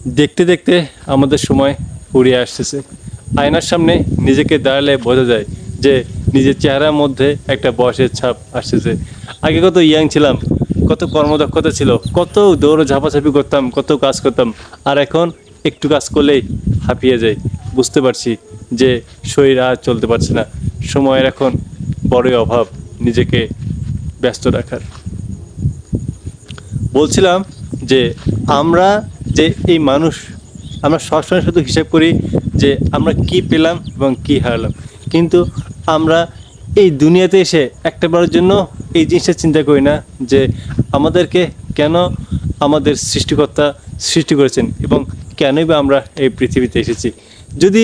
দেখতে দেখতে আমাদের সময় ফুরিয়ে আসতেছে। আয়নার সামনে নিজেকে দাঁড়ালে বোঝা যায় যে নিজের চেহারার মধ্যে একটা বয়সের ছাপ আসতেছে। আগে কত ইয়াং ছিলাম, কত কর্মদক্ষতা ছিল, কত দৌড় ঝাপাঝাপি করতাম, কত কাজ করতাম। আর এখন একটু কাজ করলেই হাঁপিয়ে যাই। বুঝতে পারছি যে শরীর আর চলতে পারছে না। সময়ের এখন বড়ই অভাব নিজেকে ব্যস্ত রাখার। বলছিলাম যে আমরা যে এই মানুষ, আমরা সবসময় শুধু হিসাব করি যে আমরা কি পেলাম এবং কি হারালাম, কিন্তু আমরা এই দুনিয়াতে এসে একটা বারের জন্য এই জিনিসটা চিন্তা করি না যে আমাদেরকে কেন আমাদের সৃষ্টিকর্তা সৃষ্টি করেছেন এবং কেনই বা আমরা এই পৃথিবীতে এসেছি। যদি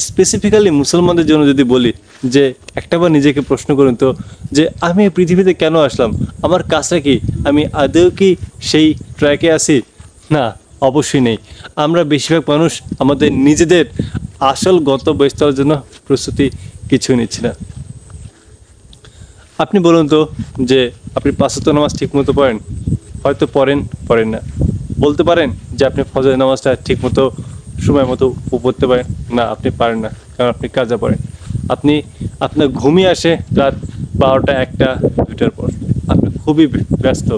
স্পেসিফিক্যালি মুসলমানদের জন্য যদি বলি যে একটাবার নিজেকে প্রশ্ন করুন তো যে আমি এই পৃথিবীতে কেন আসলাম, আমার কাজটা কি, আমি আদৌ কি সেই ট্র্যাকে আছি? না, অবশ্যই নেই। আমরা বেশিরভাগ মানুষ আমাদের নিজেদের আসল গন্তব্যস্থলের জন্য প্রস্তুতি কিছু নিচ্ছি না। আপনি বলুন তো যে আপনি পাঁচ ওয়াক্ত নামাজ ঠিকমতো পড়েন? হয়তো পড়েন না। বলতে পারেন যে আপনি ফজরের নামাজটা ঠিকমতো সময় মতো পড়তে পারেন? না, আপনি পারেন না, কারণ আপনি কাজা পড়েন। আপনার ঘুমিয়ে আসে রাত 12টা, 1টা, 2টার পর। আপনি খুবই ব্যস্ত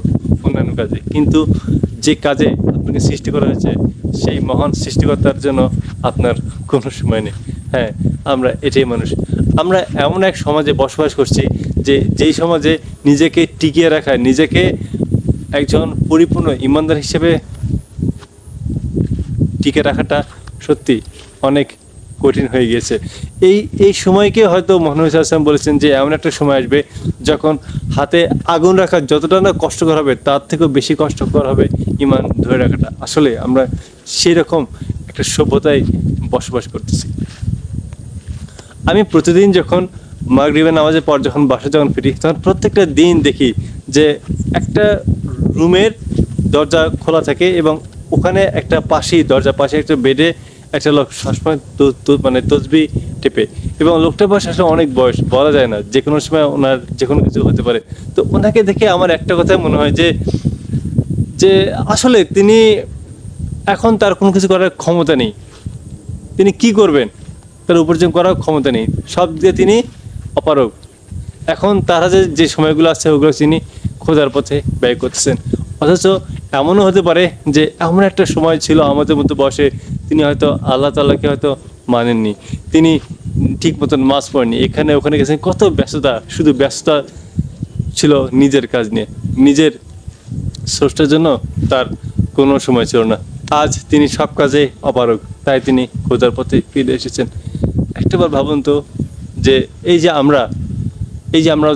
অন্যান্য কাজে, কিন্তু যে কাজে আপনাকে সৃষ্টি করা হয়েছে সেই মহান সৃষ্টিকর্তার জন্য আপনার কোনো সময় নেই। হ্যাঁ, আমরা এটাই মানুষ। আমরা এমন এক সমাজে বসবাস করছি যেই সমাজে নিজেকে টিকিয়ে রাখা, নিজেকে একজন পরিপূর্ণ ইমানদার হিসেবে টিকে রাখাটা সত্যি অনেক কঠিন হয়ে গিয়েছে। এই সময়কে হয়তো মহানবী সাল্লাল্লাহু আলাইহি ওয়াসাল্লাম বলেছেন যে এমন একটা সময় আসবে যখন হাতে আগুন রাখা যতটা না কষ্টকর হবে, তার থেকেও বেশি কষ্টকর হবে ঈমান ধরে রাখাটা। আসলে আমরা সেই রকম একটা সভ্যতায় বসবাস করতেছি। আমি প্রতিদিন যখন মাগরিবের নামাজের পর যখন বাসায় ফিরি, তখন প্রত্যেকটা দিন দেখি যে একটা রুমের দরজা খোলা থাকে এবং ওখানে একটা দরজার পাশে একটা বেডে একটা লোক সবসময় মানে তসবি টেপে, এবং লোকটার বয়স আসলে অনেক বয়স, বলা যায় না, যে কোনো সময় ওনার যে কোনো কিছু হতে পারে। তো ওনাকে দেখে আমার একটা কথাই মনে হয় যে যে আসলে তিনি এখন তার কোনো কিছু করার ক্ষমতা নেই। তিনি কি করবেন, তার উপার্জন করার ক্ষমতা নেই, সব দিয়ে তিনি অপারগ। এখন তারা যে সময়গুলো আছে ওগুলো তিনি খোঁজার পথে ব্যয় করতেছেন। অথচ এমনও হতে পারে যে এমন একটা সময় ছিল আমাদের মতো বসে তিনি হয়তো আল্লাহ তাআলাকে হয়তো মানেননি, তিনি ঠিক মতন নামাজ পড়েননি, এখানে ওখানে গেছেন, কত ব্যস্ততা, শুধু ব্যস্ততা ছিল নিজের কাজ নিয়ে, নিজের স্রষ্টার জন্য তার কোনো সময় ছিল না। আজ তিনি সব কাজে অপারগ, তাই তিনি খোঁজার পথে ফিরে এসেছেন। একটাবার ভাবুন তো যে এই যে আমরা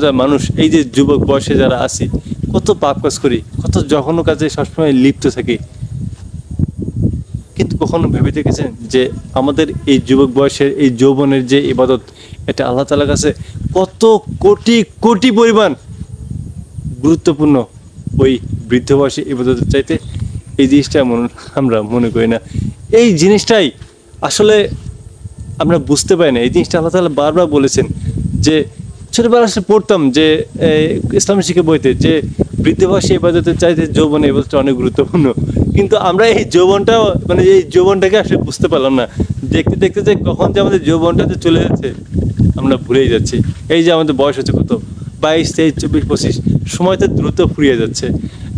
যারা মানুষ, এই যে যুবক বয়সে যারা আছি, কত পাপ কাজ করি, কত জঘন্য কাজে সবসময় লিপ্ত থাকি, কিন্তু কখনো ভেবে দেখেছেন যে আমাদের এই যুবক বয়সের এই যৌবনের যে ইবাদত, এটা আল্লাহ তাআলার কাছে কত কোটি কোটি পরিমাণ গুরুত্বপূর্ণ ওই বৃদ্ধ বয়সে ইবাদতের চাইতে? এই জিনিসটা আমরা মনে করি না। এই জিনিসটাই আসলে আমরা বুঝতে পারি না। এই জিনিসটা আল্লাহ তাআলা বারবার বলেছেন যে ছোটবেলা পড়তাম যে ইসলামী শিক্ষা বইতে যে বৃদ্ধ বয়সে ইবাদতের চাইতে যৌবনে ইবাদতটা অনেক গুরুত্বপূর্ণ, কিন্তু আমরা এই যৌবনটা মানে এই যৌবনটাকে আসলে বুঝতে পারলাম না। দেখতে দেখতে যে কখন যে আমাদের যৌবনটাতে চলে যাচ্ছে আমরা ভুলেই যাচ্ছি। এই যে আমাদের বয়স হচ্ছে কত, 22, 23, 24, 25, সময় তো দ্রুত ফুরিয়ে যাচ্ছে।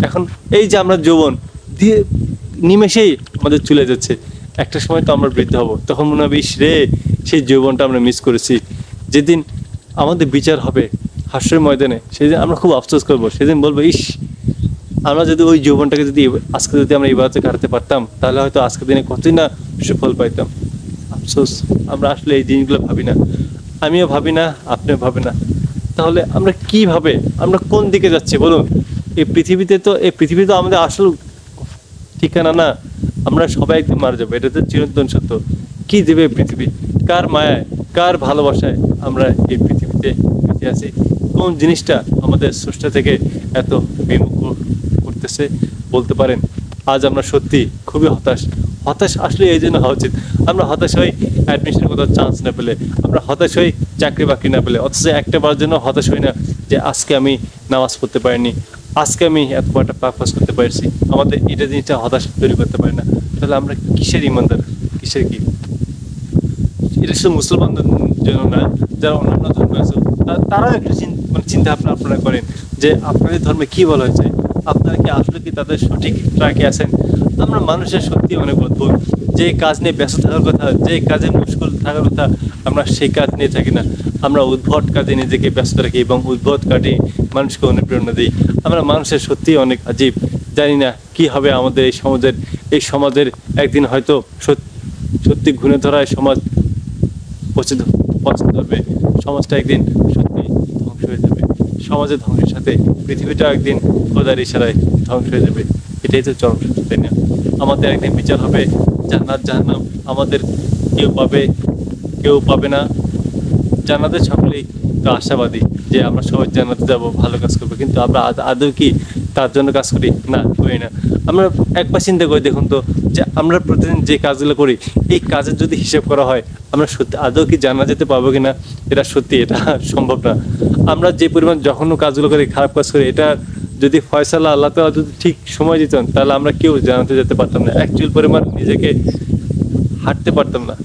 এখন এই যে আমরা যৌবন দিয়ে নিমেষেই আমাদের চলে যাচ্ছে, একটা সময় তো আমরা বৃদ্ধ হব, তখন মনে হবে ইস রে, সেই যৌবনটা আমরা মিস করেছি। যেদিন আমাদের বিচার হবে হাসরের ময়দানে, সেদিন আমরা খুব আফসোস করবো। সেদিন বলবো ইস, আমরা যদি ওই যৌবনটাকে আজকে আমরা ইবাদতে কাটাতে পারতাম, তাহলে হয়তো আজকের দিনে কতই না সুফল পাইতাম। আফসোস, আমরা আসলে এই জিনিসগুলো ভাবি না। আমিও ভাবি না, আপনিও ভাবে না। তাহলে আমরা কিভাবে, আমরা কোন দিকে যাচ্ছি বলুন? এই পৃথিবীতে তো আমাদের আসল ঠিকানা না। আমরা সবাই একদিন মারা যাবো, এটা তো চিরন্তন সত্য। কি দেবে পৃথিবী, কার মায়ায়, কার ভালোবাসায় আমরা এই পৃথিবীতে বেঁচে আছি? কোন জিনিসটা আমাদের স্রষ্টা থেকে এত বিমুখ করতেছে বলতে পারেন? আজ আমরা সত্যি খুবই হতাশ আসলে এই জন্য হওয়া উচিত। আমরা হতাশ হই অ্যাডমিশনের কোথাও চান্স না পেলে, আমরা হতাশ হই চাকরি বাকরি না পেলে, অথচ একটা বার জন্য হতাশ হই না যে আজকে আমি নামাজ পড়তে পারিনি, আজকে আমি এত বড় একটা পাপ কাজ করতে পারছি। আমাদের এটা জিনিসটা হতাশা তৈরি করতে পারে না। তাহলে আমরা কিসের ইমানদার, কিসের কি? এটা শুধু মুসলমানদের জন্য না, যারা অন্যান্য ধর্মে আছে তারাও একটু মানে চিন্তা ভাবনা আপনারা করেন যে আপনাদের ধর্মে কি বলা হয়েছে, আপনারা কি আসলে কি তাদের সঠিক ট্র্যাকে আছেন? আমরা মানুষের সত্যি অনেক অদ্ভুত, যে কাজ নিয়ে ব্যস্ত থাকার কথা, যে কাজে মুশকিল থাকার কথা, আমরা সেই কাজ নিয়ে থাকি না। আমরা উদ্ভট কাজে নিজেকে ব্যস্ত রাখি এবং উদ্ভট কাজে মানুষকে অনুপ্রেরণা দিই। আমরা মানুষের সত্যি অনেক আজীব। জানি না কি হবে আমাদের এই সমাজের একদিন হয়তো সত্যি ঘুরে ধরায় সমাজ পছন্দ হবে, সমাজটা একদিন সত্যি ধ্বংস হয়ে যাবে। সমাজের ধ্বংসের সাথে পৃথিবীটা একদিন খোদার ইশারায় ধ্বংস হয়ে যাবে। এটাই তো চরম সত্য, তাই না? আমাদের একদিন বিচার হবে, জান্নাত জাহান্নাম আমাদের কেউ পাবে না। জান্নাতের সকলেই তো আশাবাদী যে আমরা সবাই জান্নাতে যাব, ভালো কাজ করবো, কিন্তু আমরা আদৌ কি তার জন্য কাজ করি? না, করি না। আমরা একবার চিন্তা করে দেখুন তো, যে আমরা প্রতিদিন যে কাজগুলো করি, এই কাজের যদি হিসেব করা হয়, আমরা সত্যি আদৌ কি জান্নাত যেতে পারবো কিনা? এটা সত্যি, এটা সম্ভব না। আমরা যে পরিমাণ জঘন্য কাজগুলো করি, খারাপ কাজ করি, এটা যদি ফয়সালা আল্লাহ তাআলা যদি ঠিক সময় দিতেন, তাহলে আমরা কেউ জান্নাতে যেতে পারতাম না, এক চুল পরিমাণ নিজেকে হাঁটতে পারতাম না।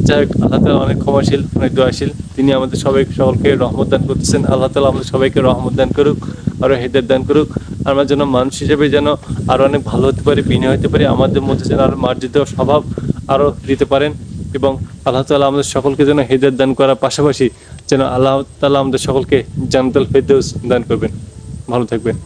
যাই হোক, আল্লাহ তাআলা অনেক ক্ষমাশীল, অনেক দয়াশীল। তিনি আমাদের সকলকে রহমত দান করতেছেন। আল্লাহ তাআলা আমাদের সবাইকে রহমত দান করুক, আরো হেদায়েত দান করুক। আমরা যেন মানুষ হিসেবে যেন আরো অনেক ভালো হতে পারি, বিনয় হতে পারি, আমাদের মধ্যে যেন আরো মার্জিত স্বভাব আরো দিতে পারেন, এবং আল্লাহ তাআলা আমাদের সকলকে যেন হেদায়েত দান করার পাশাপাশি যেন আল্লাহ তাআলা আমাদের সকলকে জান্নাতুল ফেরদৌস দান করবেন। ভালো থাকবেন।